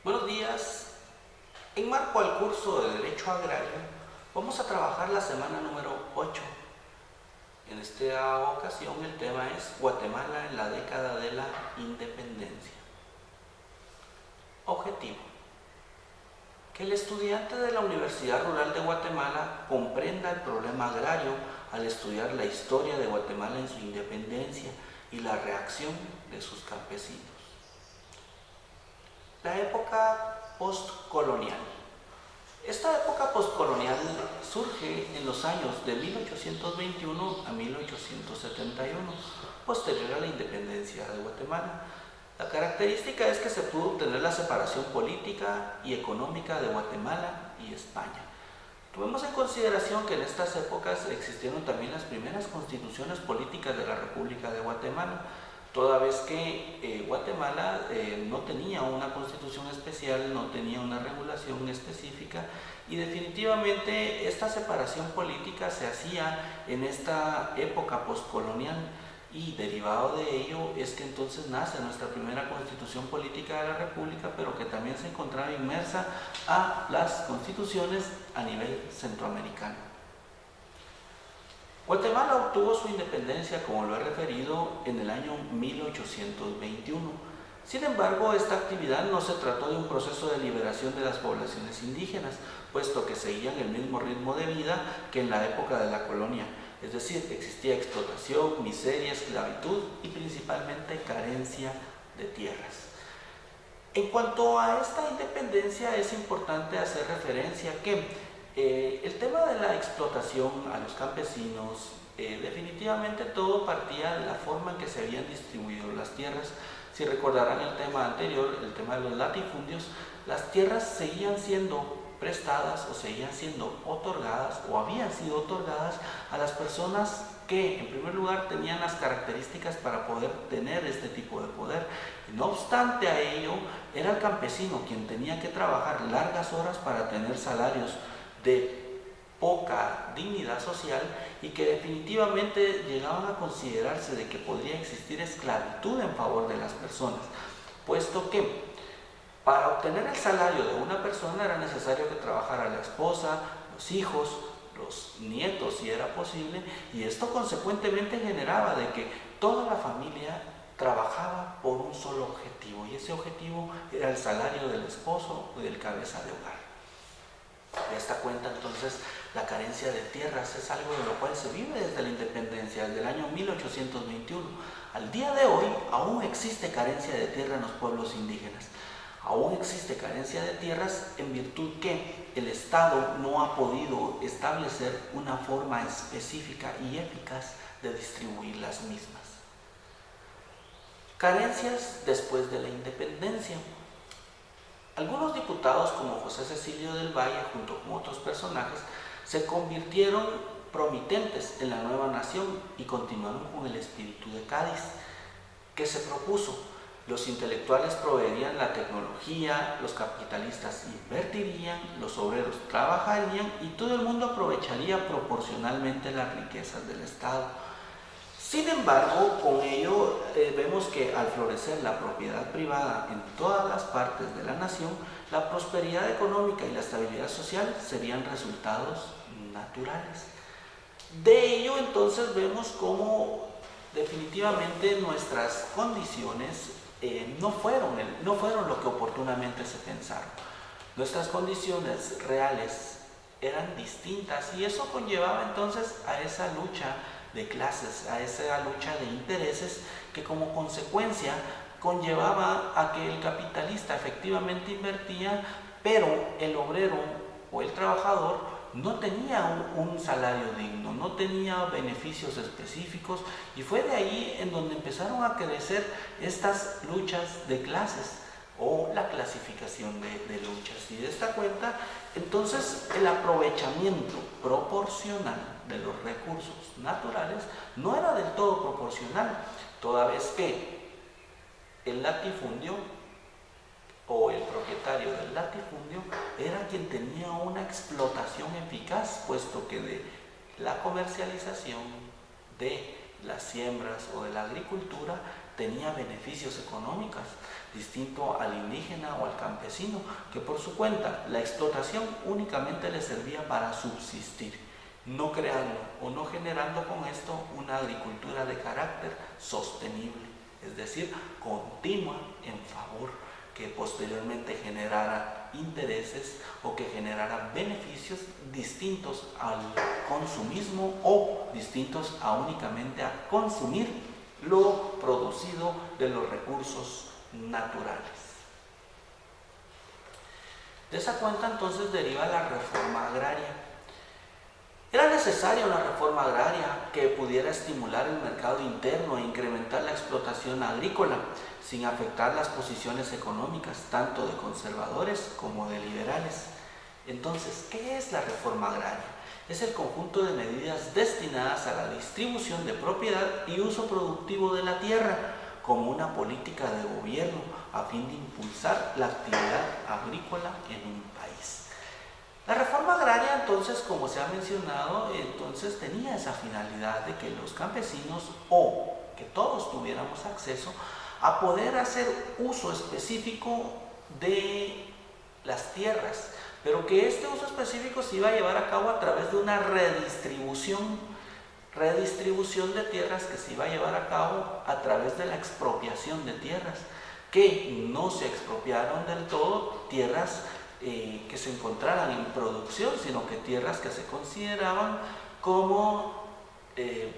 Buenos días. En marco al curso de Derecho Agrario, vamos a trabajar la semana número 8. En esta ocasión el tema es Guatemala en la década de la independencia. Objetivo: que el estudiante de la Universidad Rural de Guatemala comprenda el problema agrario al estudiar la historia de Guatemala en su independencia y la reacción de sus campesinos. La época postcolonial. Esta época postcolonial surge en los años de 1821 a 1871, posterior a la independencia de Guatemala. La característica es que se pudo obtener la separación política y económica de Guatemala y España. Tomemos en consideración que en estas épocas existieron también las primeras constituciones políticas de la República de Guatemala, toda vez que Guatemala no tenía una constitución especial, no tenía una regulación específica, y definitivamente esta separación política se hacía en esta época postcolonial, y derivado de ello es que entonces nace nuestra primera constitución política de la República, pero que también se encontraba inmersa a las constituciones a nivel centroamericano. Guatemala obtuvo su independencia, como lo he referido, en el año 1821. Sin embargo, esta actividad no se trató de un proceso de liberación de las poblaciones indígenas, puesto que seguían el mismo ritmo de vida que en la época de la colonia. Es decir, existía explotación, miseria, esclavitud y principalmente carencia de tierras. En cuanto a esta independencia, es importante hacer referencia que el tema de la explotación a los campesinos, definitivamente todo partía de la forma en que se habían distribuido las tierras. Si recordarán el tema anterior, el tema de los latifundios, las tierras seguían siendo prestadas o seguían siendo otorgadas o habían sido otorgadas a las personas que en primer lugar tenían las características para poder tener este tipo de poder. Y no obstante a ello, era el campesino quien tenía que trabajar largas horas para tener salarios de poca dignidad social, y que definitivamente llegaban a considerarse de que podría existir esclavitud en favor de las personas, puesto que para obtener el salario de una persona era necesario que trabajara la esposa, los hijos, los nietos si era posible, y esto consecuentemente generaba de que toda la familia trabajaba por un solo objetivo, y ese objetivo era el salario del esposo o del cabeza de hogar. De esta cuenta entonces la carencia de tierras es algo de lo cual se vive desde la independencia, desde el año 1821. Al día de hoy aún existe carencia de tierra en los pueblos indígenas. Aún existe carencia de tierras en virtud que el Estado no ha podido establecer una forma específica y eficaz de distribuir las mismas. Carencias después de la independencia. Algunos diputados, como José Cecilio del Valle, junto con otros personajes, se convirtieron promitentes en la nueva nación y continuaron con el espíritu de Cádiz, que se propuso. Los intelectuales proveerían la tecnología, los capitalistas invertirían, los obreros trabajarían y todo el mundo aprovecharía proporcionalmente las riquezas del Estado. Sin embargo, con ello vemos que al florecer la propiedad privada en todas las partes de la nación, la prosperidad económica y la estabilidad social serían resultados naturales. De ello entonces vemos cómo definitivamente nuestras condiciones no fueron lo que oportunamente se pensaron. Nuestras condiciones reales eran distintas, y eso conllevaba entonces a esa lucha de clases, a esa lucha de intereses, que como consecuencia conllevaba a que el capitalista efectivamente invertía, pero el obrero o el trabajador no tenía un salario digno, no tenía beneficios específicos, y fue de ahí en donde empezaron a crecer estas luchas de clases o la clasificación de luchas. Y de esta cuenta, entonces, el aprovechamiento proporcional de los recursos naturales no era del todo proporcional, toda vez que el latifundio o el propietario del latifundio era quien tenía una explotación eficaz, puesto que de la comercialización de las siembras o de la agricultura tenía beneficios económicos, distinto al indígena o al campesino, que por su cuenta la explotación únicamente le servía para subsistir, no creando o no generando con esto una agricultura de carácter sostenible, es decir, continua en favor, que posteriormente generara intereses o que generara beneficios distintos al consumismo o distintos a únicamente a consumir lo producido de los recursos naturales. De esa cuenta entonces deriva la reforma agraria. Era necesaria una reforma agraria que pudiera estimular el mercado interno e incrementar la explotación agrícola sin afectar las posiciones económicas tanto de conservadores como de liberales. Entonces, ¿qué es la reforma agraria? Es el conjunto de medidas destinadas a la distribución de propiedad y uso productivo de la tierra como una política de gobierno a fin de impulsar la actividad agrícola en un país. La reforma agraria, entonces, como se ha mencionado, entonces tenía esa finalidad de que los campesinos o que todos tuviéramos acceso a poder hacer uso específico de las tierras, pero que este uso específico se iba a llevar a cabo a través de una redistribución de tierras que se iba a llevar a cabo a través de la expropiación de tierras, que no se expropiaron del todo tierras que se encontraran en producción, sino que tierras que se consideraban como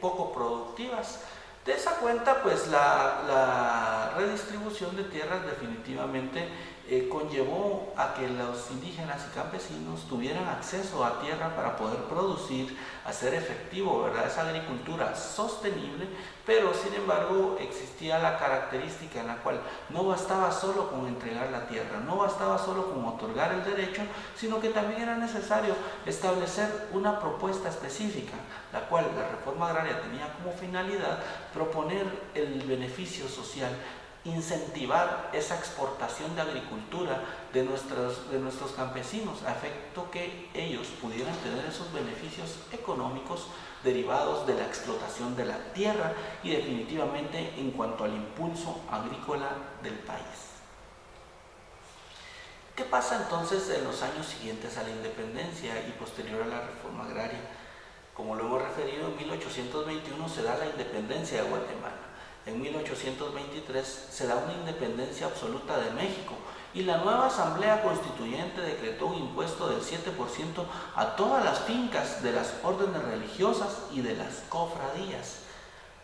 poco productivas. De esa cuenta, pues la redistribución de tierras definitivamente conllevó a que los indígenas y campesinos tuvieran acceso a tierra para poder producir, hacer efectivo, ¿verdad?, esa agricultura sostenible, pero sin embargo existía la característica en la cual no bastaba solo con entregar la tierra, no bastaba solo con otorgar el derecho, sino que también era necesario establecer una propuesta específica, la cual la reforma agraria tenía como finalidad proponer el beneficio social, incentivar esa exportación de agricultura de nuestros campesinos, a efecto que ellos pudieran tener esos beneficios económicos derivados de la explotación de la tierra y definitivamente en cuanto al impulso agrícola del país. ¿Qué pasa entonces en los años siguientes a la independencia y posterior a la reforma agraria? Como lo hemos referido, en 1821 se da la independencia de Guatemala. En 1823 se da una independencia absoluta de México y la nueva Asamblea Constituyente decretó un impuesto del 7% a todas las fincas de las órdenes religiosas y de las cofradías.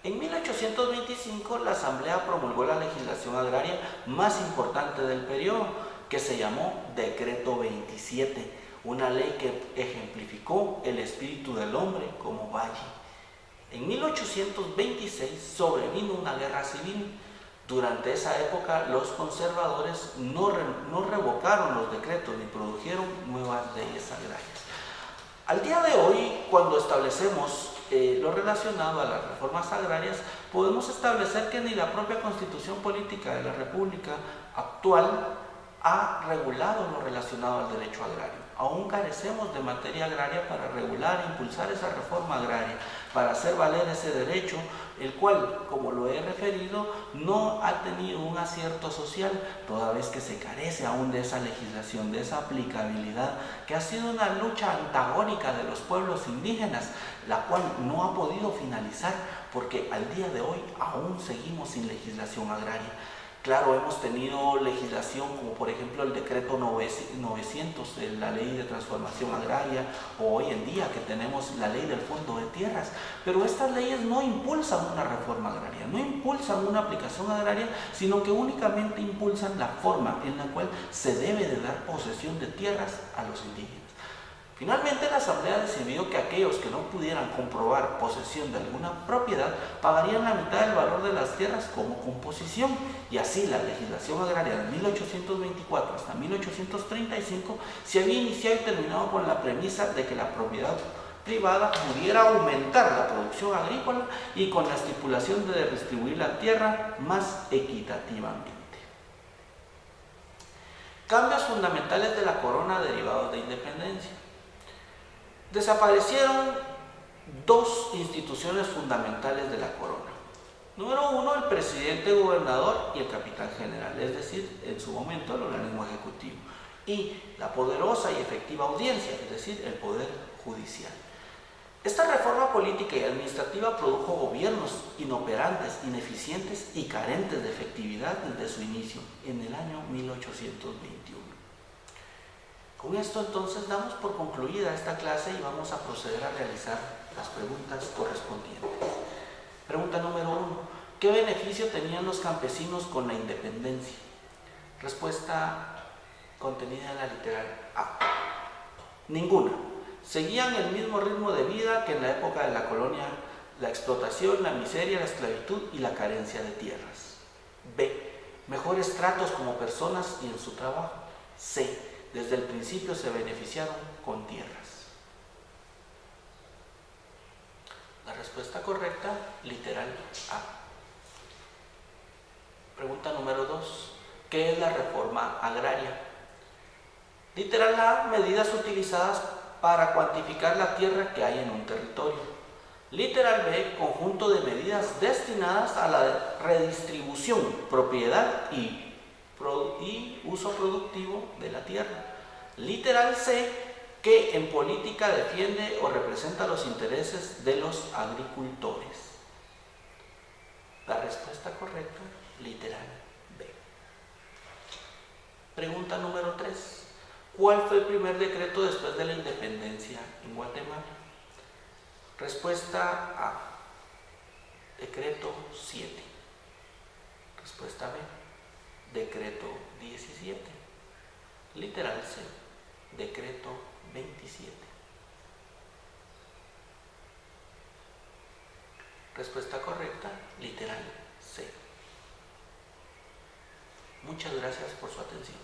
En 1825 la Asamblea promulgó la legislación agraria más importante del periodo, que se llamó Decreto 27, una ley que ejemplificó el espíritu del hombre como valle. En 1826 sobrevino una guerra civil. Durante esa época los conservadores no revocaron los decretos ni produjeron nuevas leyes agrarias. Al día de hoy, cuando establecemos lo relacionado a las reformas agrarias, podemos establecer que ni la propia Constitución Política de la República actual ha regulado lo relacionado al derecho agrario. Aún carecemos de materia agraria para regular e impulsar esa reforma agraria, para hacer valer ese derecho, el cual, como lo he referido, no ha tenido un acierto social, toda vez que se carece aún de esa legislación, de esa aplicabilidad, que ha sido una lucha antagónica de los pueblos indígenas, la cual no ha podido finalizar, porque al día de hoy aún seguimos sin legislación agraria. Claro, hemos tenido legislación como por ejemplo el decreto 900, la ley de transformación agraria, o hoy en día que tenemos la ley del fondo de tierras, pero estas leyes no impulsan una reforma agraria, no impulsan una aplicación agraria, sino que únicamente impulsan la forma en la cual se debe de dar posesión de tierras a los indígenas. Finalmente, la Asamblea decidió que aquellos que no pudieran comprobar posesión de alguna propiedad pagarían la mitad del valor de las tierras como composición, y así la legislación agraria de 1824 hasta 1835 se había iniciado y terminado con la premisa de que la propiedad privada pudiera aumentar la producción agrícola y con la estipulación de redistribuir la tierra más equitativamente. Cambios fundamentales de la corona derivados de independencia. Desaparecieron dos instituciones fundamentales de la corona. Número 1, el presidente, gobernador y el capitán general, es decir, en su momento el organismo ejecutivo. Y la poderosa y efectiva audiencia, es decir, el poder judicial. Esta reforma política y administrativa produjo gobiernos inoperantes, ineficientes y carentes de efectividad desde su inicio, en el año 1821. Con esto entonces damos por concluida esta clase y vamos a proceder a realizar las preguntas correspondientes. Pregunta número 1. ¿Qué beneficio tenían los campesinos con la independencia? Respuesta contenida en la literal A. Ninguna. Seguían el mismo ritmo de vida que en la época de la colonia, la explotación, la miseria, la esclavitud y la carencia de tierras. B. Mejores tratos como personas y en su trabajo. C. Desde el principio se beneficiaron con tierras. La respuesta correcta, literal A. Pregunta número 2. ¿Qué es la reforma agraria? Literal A, medidas utilizadas para cuantificar la tierra que hay en un territorio. Literal B, conjunto de medidas destinadas a la redistribución, propiedad y uso productivo de la tierra. Literal C, que en política defiende o representa los intereses de los agricultores. La respuesta correcta, literal B. Pregunta número 3. ¿Cuál fue el primer decreto después de la independencia en Guatemala? Respuesta A. Decreto 7. Respuesta B. Decreto 17. Literal C. Decreto 27. Respuesta correcta, literal C. Muchas gracias por su atención.